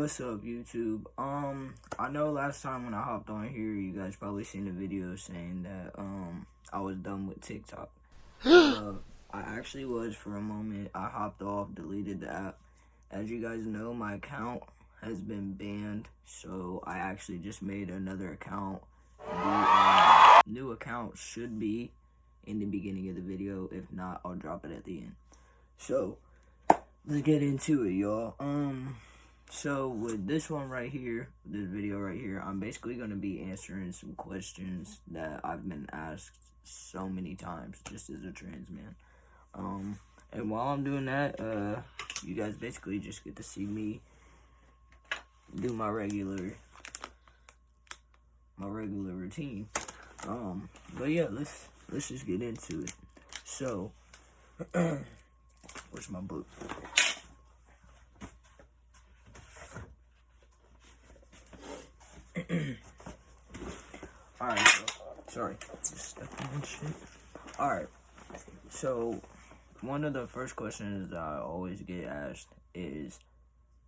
What's up, YouTube? I know last time when I hopped on here, you guys probably seen the video saying that I was done with TikTok. I actually was for a moment. I hopped off, deleted the app. As you guys know, my account has been banned, so I actually just made another account. The new account should be in the beginning of the video. If not, I'll drop it at the end. So let's get into it, y'all. So with this one right here, this video right here, I'm basically going to be answering some questions that I've been asked so many times just as a trans man. And while I'm doing that, you guys basically just get to see me do my regular routine. But yeah, let's just get into it. So where's my book? Alright, sorry, just stepping on shit. Alright, so one of the first questions that I always get asked is,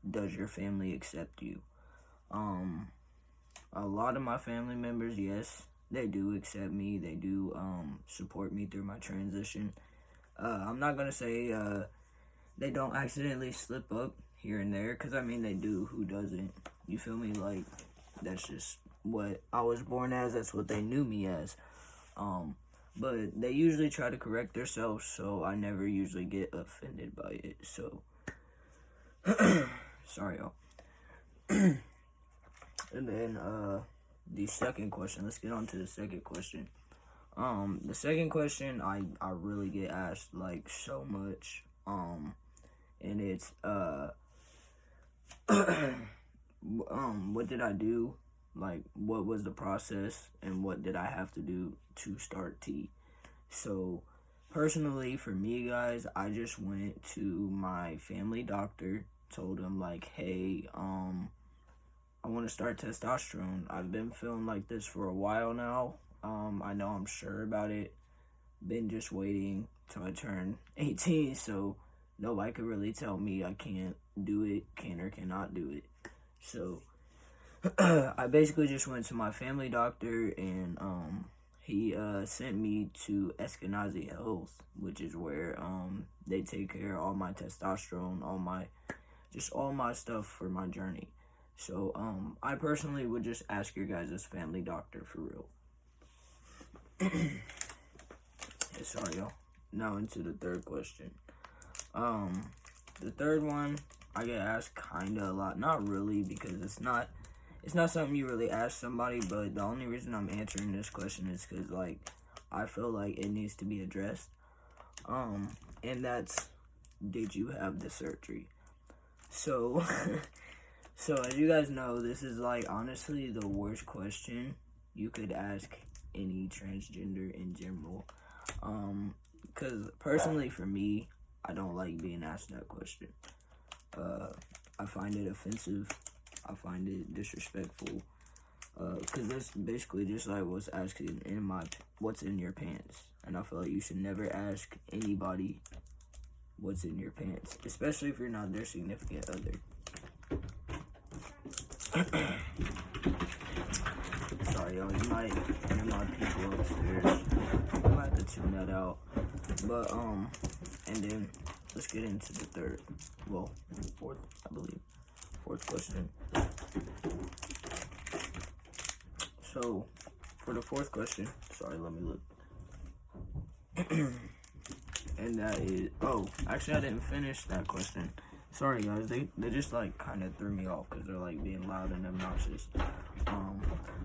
does your family accept you? A lot of my family members, yes, they do accept me. They do support me through my transition. I'm not gonna say they don't accidentally slip up here and there, because I mean they do. Who doesn't? You feel me? Like, that's just what I was born as. That's what they knew me as. But they usually try to correct themselves, so I never usually get offended by it. So sorry, y'all. And then the second question. Let's get on to the second question. The second question I really get asked like so much. And it's what did I do? Like, what was the process, and what did I have to do to start T? So, personally, for me, guys, I just went to my family doctor, told him, like, hey, I want to start testosterone. I've been feeling like this for a while now. I know I'm sure about it. Been just waiting till I turn 18, so nobody could really tell me I can't do it, can or cannot do it. So I basically just went to my family doctor, and he sent me to Eskenazi Health, which is where they take care of all my testosterone, all my stuff for my journey. So I personally would just ask your guys' family doctor for real. Yeah, sorry, y'all. Now into the third question. The third one I get asked kinda a lot. Not really, because it's not something you really ask somebody, but the only reason I'm answering this question is because, like, I feel like it needs to be addressed. And that's, did you have the surgery? So, so as you guys know, this is, like, honestly the worst question you could ask any transgender in general. Because personally for me, I don't like being asked that question. I find it offensive. I find it disrespectful. Because that's basically just like what's asking what's in your pants. And I feel like you should never ask anybody what's in your pants, especially if you're not their significant other. Sorry, y'all. You might hear my people upstairs. I might have to tune that out. But and then let's get into the fourth, I believe. Fourth question. So, for the fourth question, sorry, let me look. And that is, actually I didn't finish that question. Sorry guys, they just like kind of threw me off because they're like being loud and obnoxious.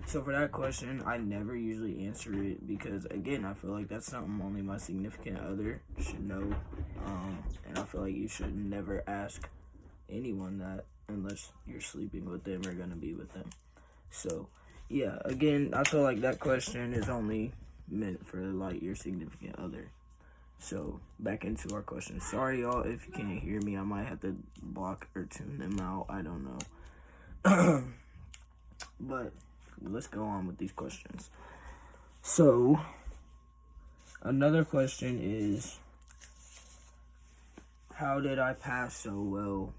So for that question, I never usually answer it because, again, I feel like that's something only my significant other should know. And I feel like you should never ask anyone that unless you're sleeping with them or gonna be with them. So yeah, again, I feel like that question is only meant for like your significant other. So back into our question. Sorry y'all if you can't hear me. I might have to block or tune them out. I don't know. But let's go on with these questions. So another question is, how did I pass so well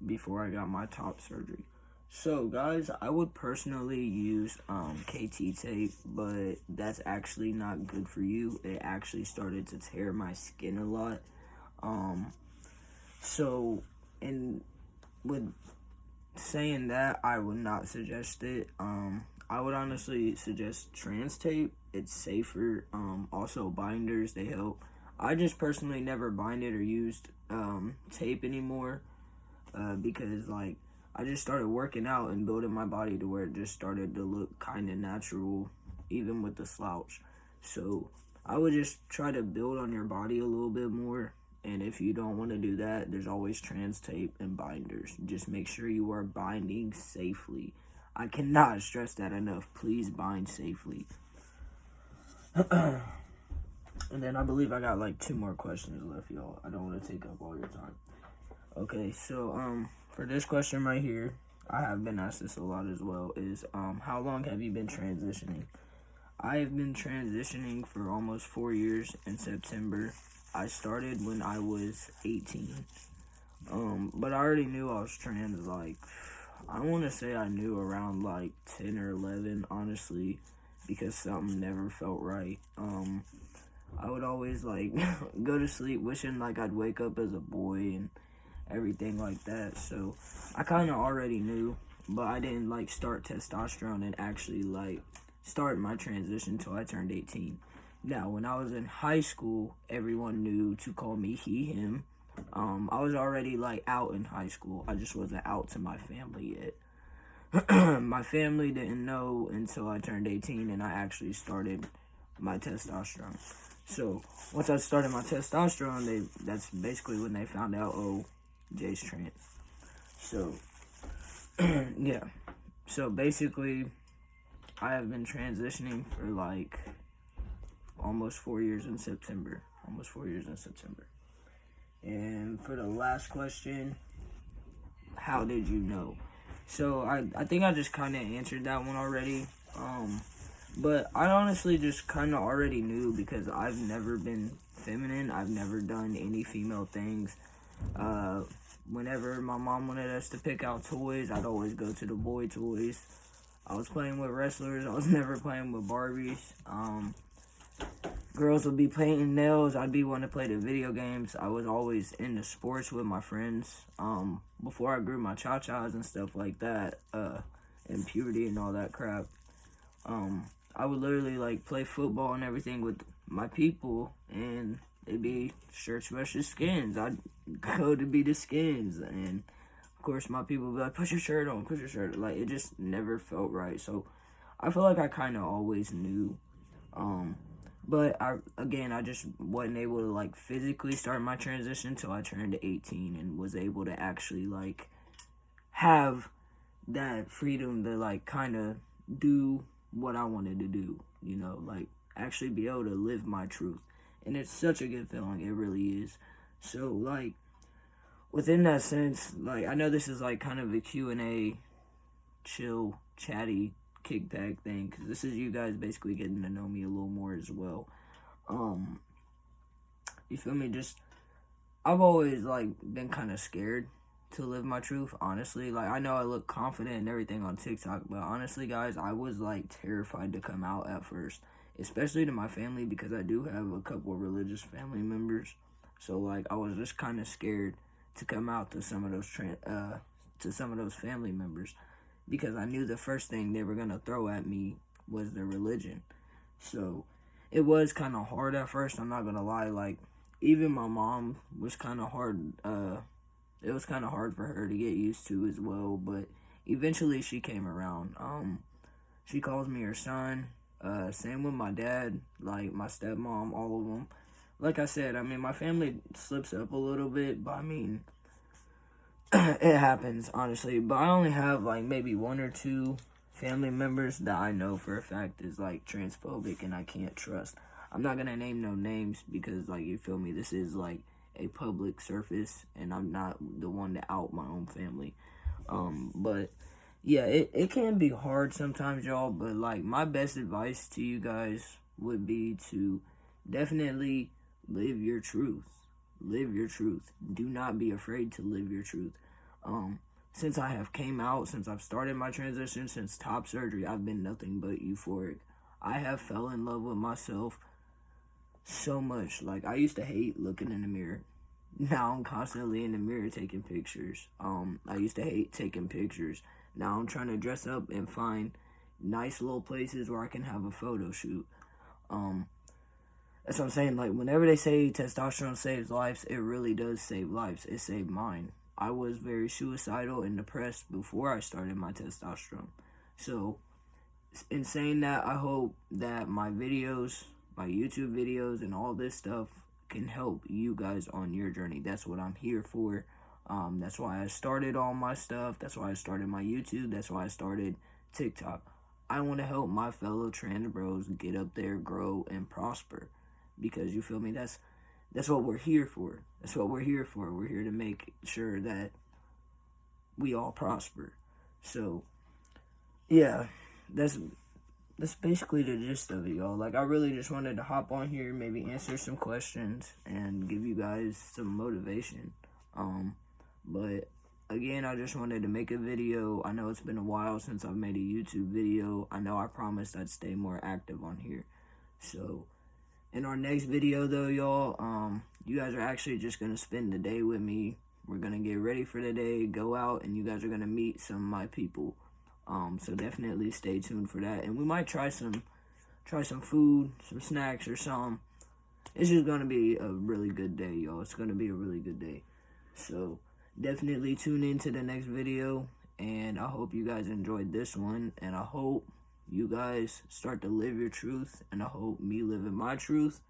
before I got my top surgery. So guys, I would personally use KT tape, but that's actually not good for you. It actually started to tear my skin a lot. So, and with saying that, I would not suggest it. I would honestly suggest trans tape. It's safer. Also binders, they help. I just personally never binded or used tape anymore because like I just started working out and building my body to where it just started to look kind of natural, even with the slouch. So I would just try to build on your body a little bit more. And if you don't want to do that, there's always trans tape and binders. Just make sure you are binding safely. I cannot stress that enough. Please bind safely. And then I believe I got like 2 more questions left, y'all. I don't want to take up all your time. Okay, so for this question right here, I have been asked this a lot as well, is how long have you been transitioning? I have been transitioning for almost 4 years in September. I started when I was 18. But I already knew I was trans, like, I want to say I knew around like 10 or 11, honestly, because something never felt right. I would always like go to sleep wishing like I'd wake up as a boy and everything like that. So I kind of already knew, but I didn't like start testosterone and actually like start my transition until I turned 18. Now, when I was in high school, everyone knew to call me he, him. I was already like out in high school. I just wasn't out to my family yet. My family didn't know until I turned 18 and I actually started my testosterone. So once I started my testosterone, that's basically when they found out, oh, Jay's trans. So yeah. So basically, I have been transitioning for like almost 4 years in September. And for the last question, how did you know? So I think I just kind of answered that one already. But I honestly just kind of already knew because I've never been feminine. I've never done any female things. Whenever my mom wanted us to pick out toys, I'd always go to the boy toys. I was playing with wrestlers. I was never playing with Barbies. Girls would be painting nails. I'd be wanting to play the video games. I was always into sports with my friends. Before I grew my cha-chas and stuff like that, and puberty and all that crap, I would literally like play football and everything with my people, and it'd be shirts versus skins. I'd go to be the skins, and of course my people would be like, put your shirt on. Like, it just never felt right. So I feel like I kind of always knew. But I just wasn't able to like physically start my transition until I turned 18 and was able to actually like have that freedom to like kind of do what I wanted to do, you know, like actually be able to live my truth. And it's such a good feeling, it really is. So like within that sense, like I know this is like kind of a Q&A, chill, chatty kickback thing, because this is you guys basically getting to know me a little more as well. You feel me? Just I've always like been kind of scared to live my truth, honestly. Like, I know I look confident and everything on TikTok, but honestly guys, I was like terrified to come out at first, especially to my family, because I do have a couple of religious family members. So like I was just kind of scared to come out to some of those family members, because I knew the first thing they were going to throw at me was their religion. So it was kind of hard at first, I'm not going to lie. Like, even my mom was kind of hard. It was kind of hard for her to get used to as well, but eventually she came around. She calls me her son. Same with my dad, like my stepmom, all of them. Like I said, I mean, my family slips up a little bit, but I mean, it happens, honestly. But I only have like maybe 1 or 2 family members that I know for a fact is like transphobic and I can't trust. I'm not gonna name no names because, like, you feel me, this is like a public surface and I'm not the one to out my own family. But yeah, it can be hard sometimes, y'all, but like my best advice to you guys would be to definitely live your truth. Live your truth. Do not be afraid to live your truth. Since I have came out, since I've started my transition, since top surgery, I've been nothing but euphoric. I have fell in love with myself so much. Like, I used to hate looking in the mirror. Now I'm constantly in the mirror taking pictures. I used to hate taking pictures. Now I'm trying to dress up and find nice little places where I can have a photo shoot. That's what I'm saying. Like, whenever they say testosterone saves lives, it really does save lives. It saved mine. I was very suicidal and depressed before I started my testosterone. So, in saying that, I hope that my videos, my YouTube videos, and all this stuff can help you guys on your journey. That's what I'm here for. That's why I started all my stuff. That's why I started my YouTube. That's why I started TikTok. I want to help my fellow trans bros get up there, grow, and prosper. Because, you feel me, that's what we're here for. That's what we're here for. We're here to make sure that we all prosper. So, yeah, that's basically the gist of it, y'all. Like, I really just wanted to hop on here, maybe answer some questions, and give you guys some motivation. But, again, I just wanted to make a video. I know it's been a while since I've made a YouTube video. I know I promised I'd stay more active on here. So, in our next video, though, y'all, you guys are actually just going to spend the day with me. We're going to get ready for the day, go out, and you guys are going to meet some of my people. So definitely stay tuned for that. And we might try some food, some snacks or something. It's just going to be a really good day, y'all. It's going to be a really good day. So definitely tune in to the next video. And I hope you guys enjoyed this one. And I hope you guys start to live your truth, and I hope me living my truth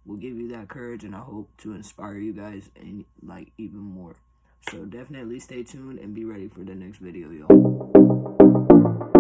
will give you that courage, and I hope to inspire you guys and like even more. So definitely stay tuned and be ready for the next video, y'all.